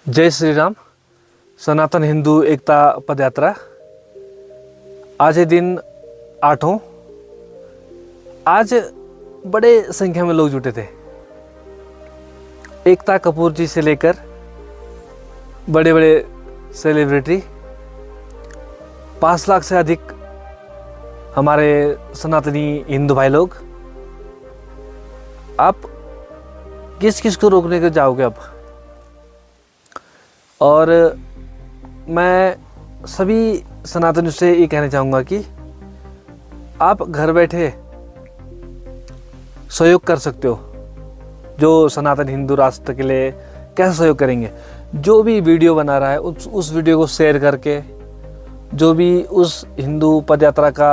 जय श्री राम। सनातन हिंदू एकता पदयात्रा आज है दिन 8। आज बड़े संख्या में लोग जुटे थे। एकता कपूर जी से लेकर बड़े बड़े सेलिब्रिटी, 5 लाख से अधिक हमारे सनातनी हिंदू भाई लोग। आप किस किस को रोकने को जाओगे अब? और मैं सभी सनातनियों से ये कहना चाहूँगा कि आप घर बैठे सहयोग कर सकते हो। जो सनातन हिंदू राष्ट्र के लिए कैसे सहयोग करेंगे? जो भी वीडियो बना रहा है उस वीडियो को शेयर करके, जो भी उस हिंदू पदयात्रा का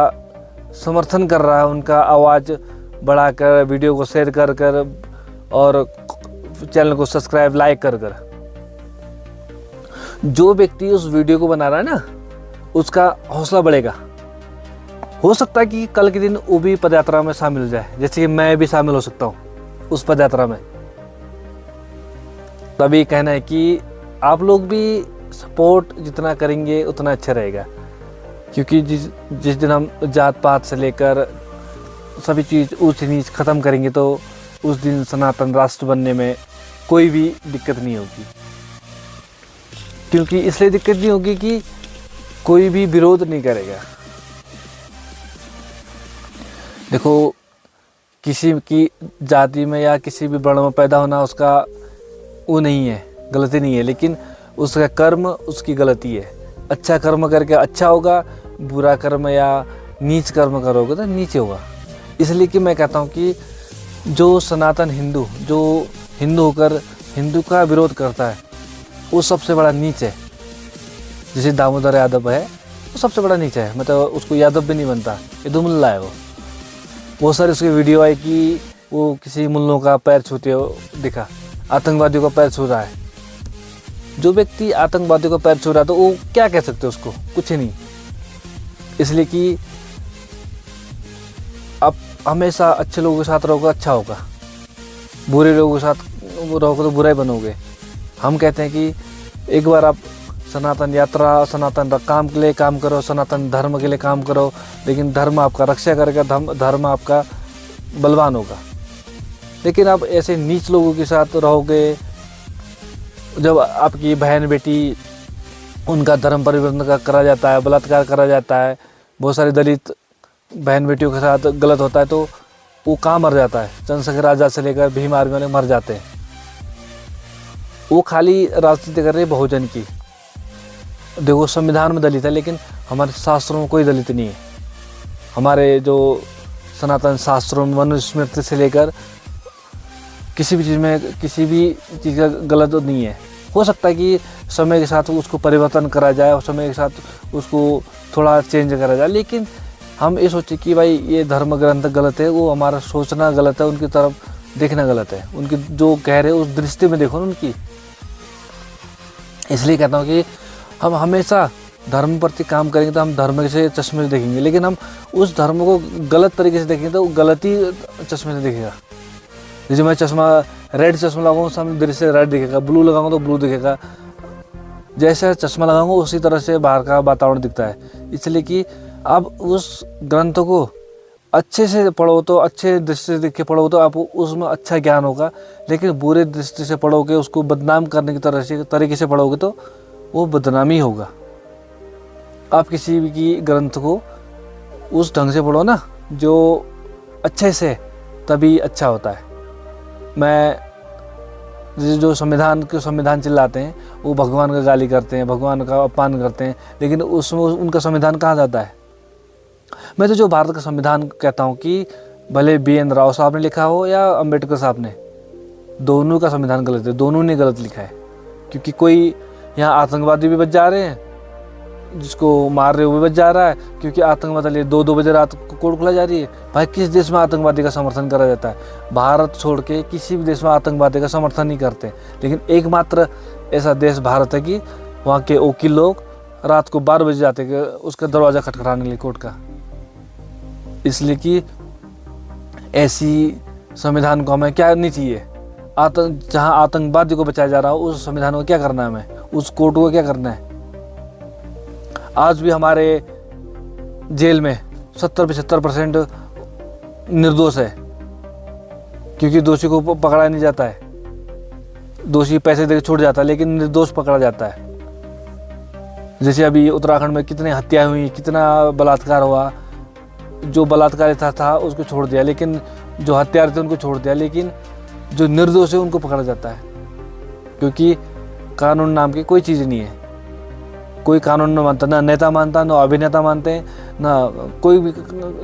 समर्थन कर रहा है उनका आवाज़ बढ़ाकर, वीडियो को शेयर कर कर और चैनल को सब्सक्राइब लाइक कर कर, जो व्यक्ति उस वीडियो को बना रहा है ना, उसका हौसला बढ़ेगा। हो सकता है कि कल के दिन वो भी पदयात्रा में शामिल हो जाए, जैसे कि मैं भी शामिल हो सकता हूँ उस पदयात्रा में। तभी कहना है कि आप लोग भी सपोर्ट जितना करेंगे उतना अच्छा रहेगा, क्योंकि जिस दिन हम जात पात से लेकर सभी चीज़ ऊंच नीच ख़त्म करेंगे तो उस दिन सनातन राष्ट्र बनने में कोई भी दिक्कत नहीं होगी। क्योंकि इसलिए दिक्कत नहीं होगी कि कोई भी विरोध नहीं करेगा। देखो, किसी की जाति में या किसी भी वर्ण में पैदा होना उसका वो नहीं है, गलती नहीं है, लेकिन उसका कर्म उसकी गलती है। अच्छा कर्म करके अच्छा होगा, बुरा कर्म या नीच कर्म करोगे तो नीचे होगा। इसलिए कि मैं कहता हूँ कि जो सनातन हिंदू, जो हिंदू होकर हिंदू का विरोध करता है, वो सबसे बड़ा नीच है। जैसे दामोदर यादव है, वो सबसे बड़ा नीच है। मतलब उसको यादव भी नहीं बनता, ये दो मुल्ला है। वो बहुत सारे उसके वीडियो आए कि वो किसी मुल्लों का पैर छूते हो दिखा, आतंकवादियों का पैर छू रहा है। जो व्यक्ति आतंकवादियों का पैर छू रहा है तो वो क्या कह सकते हो उसको? कुछ नहीं। इसलिए कि आप हमेशा अच्छे लोगों के साथ रहोगे अच्छा होगा, बुरे लोगों के साथ रहोगे तो बुरा ही बनोगे। हम कहते हैं कि एक बार आप सनातन यात्रा, सनातन काम के लिए काम करो, सनातन धर्म के लिए काम करो, लेकिन धर्म आपका रक्षा करेगा, धर्म आपका बलवान होगा। लेकिन आप ऐसे नीच लोगों के साथ रहोगे, जब आपकी बहन बेटी उनका धर्म परिवर्तन करा जाता है, बलात्कार करा जाता है, बहुत सारे दलित बहन बेटियों के साथ गलत होता है, तो वो कहाँ मर जाता है? चंद्रशेखर राजा से लेकर भीम आर्मी वाले मर जाते हैं। वो खाली राजनीति कर रहे हैं बहुजन की। देखो, संविधान में दलित है, लेकिन हमारे शास्त्रों में कोई दलित नहीं है। हमारे जो सनातन शास्त्रों में मनुस्मृति से लेकर किसी भी चीज़ का गलत नहीं है। हो सकता है कि समय के साथ उसको परिवर्तन करा जाए और समय के साथ उसको थोड़ा चेंज करा जाए, लेकिन हम ये सोचें कि भाई ये धर्म ग्रंथ गलत है, वो हमारा सोचना गलत है, उनकी तरफ देखना गलत है। उनकी जो कह रहे हैं उस दृष्टि में देखो ना उनकी। इसलिए कहता हूँ कि हम हमेशा धर्म प्रति काम करेंगे तो हम धर्म से चश्मे से देखेंगे, लेकिन हम उस धर्म को गलत तरीके से देखेंगे तो गलती चश्मे से देखेगा। जैसे मैं रेड चश्मा लगाऊंगा, सामने दृश्य से रेड दिखेगा, ब्लू लगाऊंगा तो ब्लू दिखेगा। जैसे चश्मा लगाऊंगा उसी तरह से बाहर का वातावरण दिखता है। इसलिए कि आप उस ग्रंथ को अच्छे से पढ़ो तो, अच्छे दृष्टि से देख के पढ़ो तो आप उसमें अच्छा ज्ञान होगा, लेकिन बुरे दृष्टि से पढ़ोगे, उसको बदनाम करने की तरीके से पढ़ोगे तो वो बदनामी होगा। आप किसी भी की ग्रंथ को उस ढंग से पढ़ो ना जो अच्छे से, तभी अच्छा होता है। मैं जो संविधान चिल्लाते हैं वो भगवान का गाली करते हैं, भगवान का अपमान करते हैं, लेकिन उसमें उनका संविधान कहाँ जाता है? मैं तो जो भारत का संविधान कहता हूँ कि भले BN राव साहब ने लिखा हो या अम्बेडकर साहब ने, दोनों का संविधान गलत है, दोनों ने गलत लिखा है। क्योंकि कोई यहाँ आतंकवादी भी बच जा रहे हैं, जिसको मार रहे हो भी बच जा रहा है, क्योंकि आतंकवादी 2-2 बजे रात को कोर्ट खुला जा रही है। भाई, किस देश में आतंकवादी का समर्थन करा जाता है? भारत छोड़ के किसी भी देश में आतंकवादी का समर्थन नहीं करते, लेकिन एकमात्र ऐसा देश भारत है कि वहाँ के वकील लोग रात को 12 बजे जाते हैं उसका दरवाज़ा खटखटाने के लिए कोर्ट का। इसलिए कि ऐसी संविधान को हमें क्या नहीं चाहिए, जहाँ आतंकवादी को बचाया जा रहा हो, उस संविधान को क्या करना है हमें, उस कोर्ट को क्या करना है। आज भी हमारे जेल में 70-75% निर्दोष है, क्योंकि दोषी को पकड़ा नहीं जाता है। दोषी पैसे देकर छूट जाता है, लेकिन निर्दोष पकड़ा जाता है। जैसे अभी उत्तराखंड में कितनी हत्याएं हुई, कितना बलात्कार हुआ। जो बलात्कारी था उसको छोड़ दिया, लेकिन जो हत्यारे थे उनको छोड़ दिया, लेकिन जो निर्दोष है उनको पकड़ा जाता है, क्योंकि कानून नाम की कोई चीज़ नहीं है। कोई कानून न मानता, ना नेता मानता, ना अभिनेता मानते हैं, ना कोई भी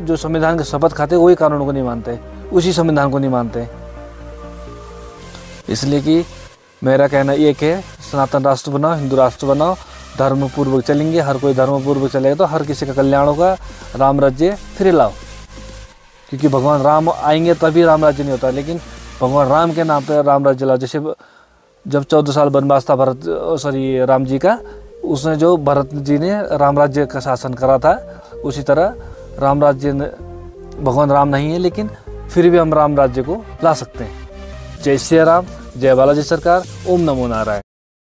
जो संविधान का शपथ खाते वही कानून को नहीं मानते, उसी संविधान को नहीं मानते। इसलिए कि मेरा कहना एक है, सनातन राष्ट्र बनाओ, हिंदू राष्ट्र बनाओ, धर्मपूर्वक चलेंगे। हर कोई धर्मपूर्वक चलेगा तो हर किसी का कल्याण होगा। राम राज्य फिर लाओ, क्योंकि भगवान राम आएंगे तभी राम राज्य नहीं होता, लेकिन भगवान राम के नाम पे राम राज्य लाओ। जैसे जब 14 साल वनवास था राम जी का, उसने जो भरत जी ने राम राज्य का शासन करा था, उसी तरह राम राज्य भगवान राम नहीं है, लेकिन फिर भी हम राम राज्य को ला सकते हैं। जय श्री राम, जय बालाजी सरकार, ओम नमो नारायण।